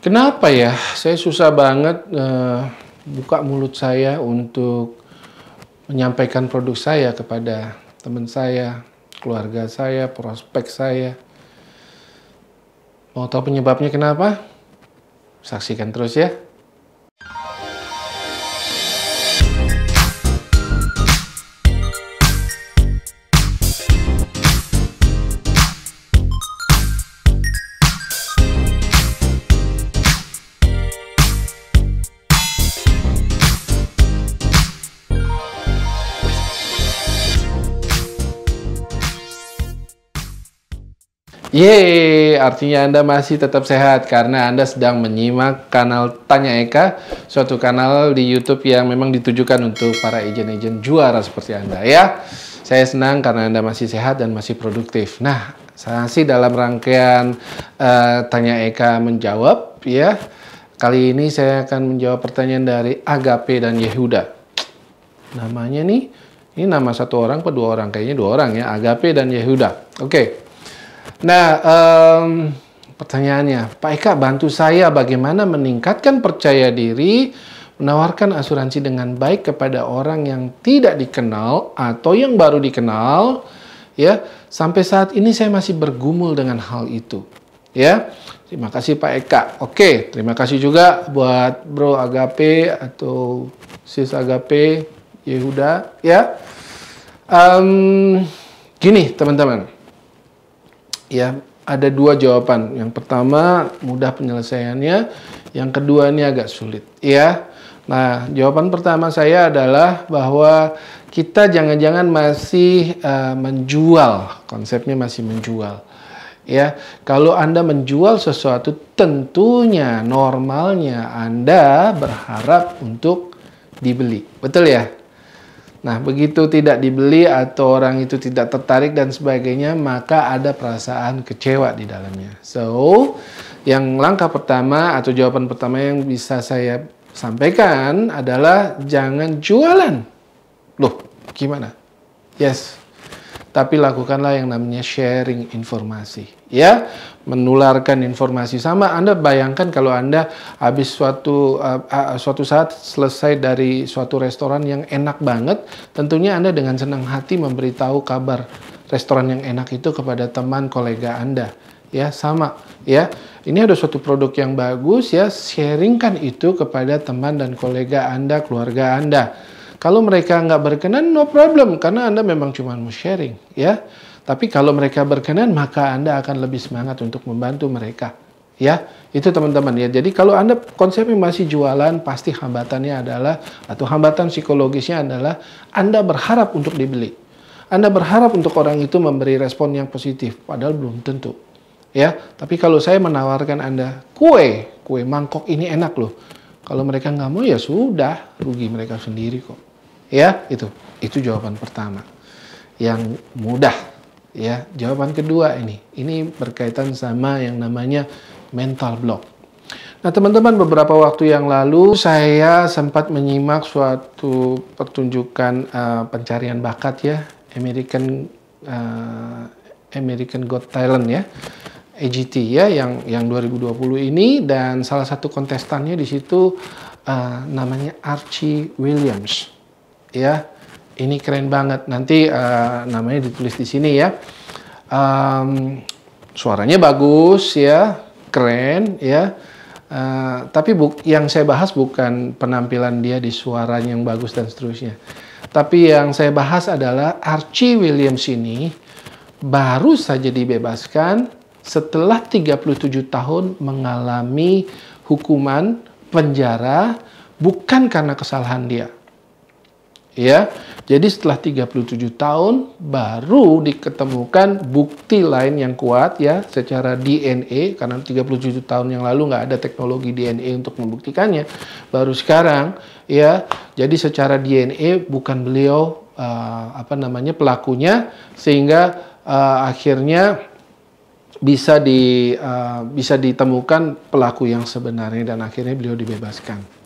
Kenapa ya? Saya susah banget buka mulut saya untuk menyampaikan produk saya kepada teman saya, keluarga saya, prospek saya. Mau tahu penyebabnya kenapa? Saksikan terus ya. Yeay, artinya Anda masih tetap sehat karena Anda sedang menyimak kanal Tanya Eka, suatu kanal di YouTube yang memang ditujukan untuk para agen-agen juara seperti Anda ya. Saya senang karena Anda masih sehat dan masih produktif. Nah, saya sih dalam rangkaian Tanya Eka menjawab ya. Kali ini saya akan menjawab pertanyaan dari Agape dan Yehuda. Namanya nih, ini nama satu orang atau dua orang? Kayaknya dua orang ya, Agape dan Yehuda. Oke. Nah, pertanyaannya, Pak Eka bantu saya bagaimana meningkatkan percaya diri, menawarkan asuransi dengan baik kepada orang yang tidak dikenal atau yang baru dikenal, ya. Sampai saat ini saya masih bergumul dengan hal itu, ya. Terima kasih Pak Eka. Oke, terima kasih juga buat Bro Agape atau Sis Agape Yehuda, ya. Gini teman-teman. Ya, ada dua jawaban. Yang pertama mudah penyelesaiannya, yang kedua ini agak sulit. Ya, nah jawaban pertama saya adalah bahwa kita jangan-jangan masih menjual, konsepnya masih menjual. Ya, kalau Anda menjual sesuatu, tentunya normalnya Anda berharap untuk dibeli, betul ya? Nah, begitu tidak dibeli atau orang itu tidak tertarik dan sebagainya, maka ada perasaan kecewa di dalamnya. So, yang langkah pertama atau jawaban pertama yang bisa saya sampaikan adalah jangan jualan. Loh, gimana? Yes. Tapi lakukanlah yang namanya sharing informasi, ya, menularkan informasi. Sama Anda bayangkan kalau Anda habis suatu saat selesai dari suatu restoran yang enak banget, tentunya Anda dengan senang hati memberitahu kabar restoran yang enak itu kepada teman kolega Anda, ya, sama, ya. Ini ada suatu produk yang bagus, ya, sharingkan itu kepada teman dan kolega Anda, keluarga Anda. Kalau mereka nggak berkenan, no problem, karena Anda memang cuma mau sharing, ya. Tapi kalau mereka berkenan, maka Anda akan lebih semangat untuk membantu mereka, ya. Itu teman-teman ya. Jadi kalau Anda konsepnya masih jualan, pasti hambatannya adalah, atau hambatan psikologisnya adalah, Anda berharap untuk dibeli. Anda berharap untuk orang itu memberi respon yang positif, padahal belum tentu, ya. Tapi kalau saya menawarkan Anda kue mangkok ini enak loh. Kalau mereka nggak mau, ya sudah, rugi mereka sendiri kok. Ya, itu jawaban pertama yang mudah, ya. Jawaban kedua ini berkaitan sama yang namanya mental block. Nah, teman-teman, beberapa waktu yang lalu saya sempat menyimak suatu pertunjukan pencarian bakat, ya, American Got Talent, ya, AGT, ya, yang 2020 ini, dan salah satu kontestannya di situ namanya Archie Williams. Ya, ini keren banget. Nanti namanya ditulis di sini ya. Suaranya bagus ya, keren ya. Tapi yang saya bahas bukan penampilan dia di suaranya yang bagus dan seterusnya. Tapi yang saya bahas adalah Archie Williams ini baru saja dibebaskan setelah 37 tahun mengalami hukuman penjara bukan karena kesalahan dia. Ya, jadi setelah 37 tahun baru diketemukan bukti lain yang kuat, ya, secara DNA, karena 37 tahun yang lalu nggak ada teknologi DNA untuk membuktikannya. Baru sekarang, ya, jadi secara DNA bukan beliau pelakunya, sehingga akhirnya bisa ditemukan pelaku yang sebenarnya dan akhirnya beliau dibebaskan.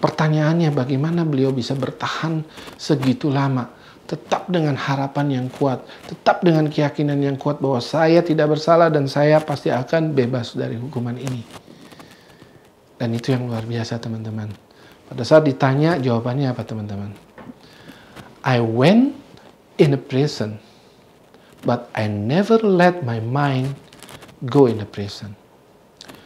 Pertanyaannya, bagaimana beliau bisa bertahan segitu lama? Tetap dengan harapan yang kuat, tetap dengan keyakinan yang kuat bahwa saya tidak bersalah dan saya pasti akan bebas dari hukuman ini. Dan itu yang luar biasa, teman-teman. Pada saat ditanya, jawabannya apa, teman-teman? I went in a prison, but I never let my mind go in a prison.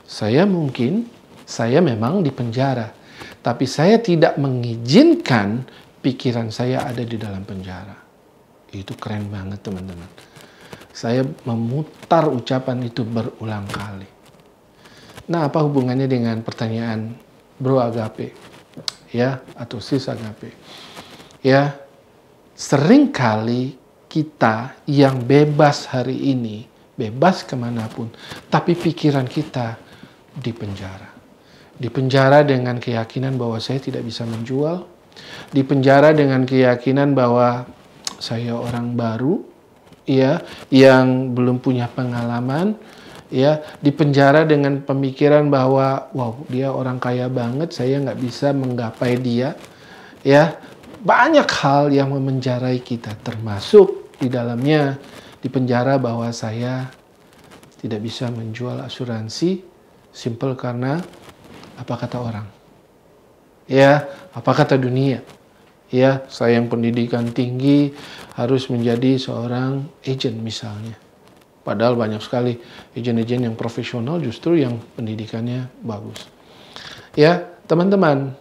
Saya memang di penjara, tapi saya tidak mengizinkan pikiran saya ada di dalam penjara. Itu keren banget, teman-teman. Saya memutar ucapan itu berulang kali. Nah, apa hubungannya dengan pertanyaan Bro Agape? Ya, atau Sis Agape? Ya, seringkali kita yang bebas hari ini, bebas kemanapun, tapi pikiran kita di penjara. Di penjara dengan keyakinan bahwa saya tidak bisa menjual. Di penjara dengan keyakinan bahwa saya orang baru, ya, yang belum punya pengalaman, ya, di penjara dengan pemikiran bahwa wow, dia orang kaya banget, saya nggak bisa menggapai dia, ya. Banyak hal yang memenjarai kita, termasuk di dalamnya di penjara bahwa saya tidak bisa menjual asuransi, simple karena apa kata orang, ya, apa kata dunia, ya, saya yang pendidikan tinggi harus menjadi seorang agent misalnya. Padahal banyak sekali agen-agen yang profesional justru yang pendidikannya bagus. Ya, teman-teman.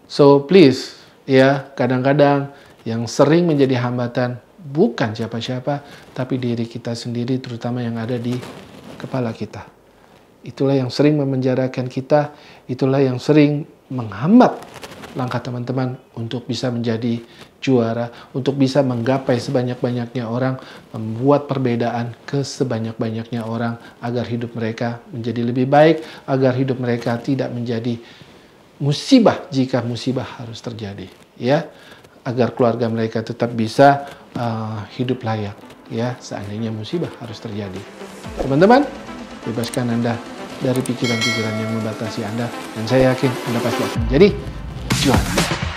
So please, ya, kadang-kadang yang sering menjadi hambatan bukan siapa-siapa, tapi diri kita sendiri, terutama yang ada di kepala kita. Itulah yang sering memenjarakan kita, itulah yang sering menghambat langkah teman-teman untuk bisa menjadi juara, untuk bisa menggapai sebanyak-banyaknya orang, membuat perbedaan ke sebanyak-banyaknya orang agar hidup mereka menjadi lebih baik, agar hidup mereka tidak menjadi musibah jika musibah harus terjadi, ya, agar keluarga mereka tetap bisa hidup layak, ya, seandainya musibah harus terjadi. Teman-teman, bebaskan Anda dari pikiran-pikiran yang membatasi Anda, dan saya yakin Anda pasti akan menjadi juara.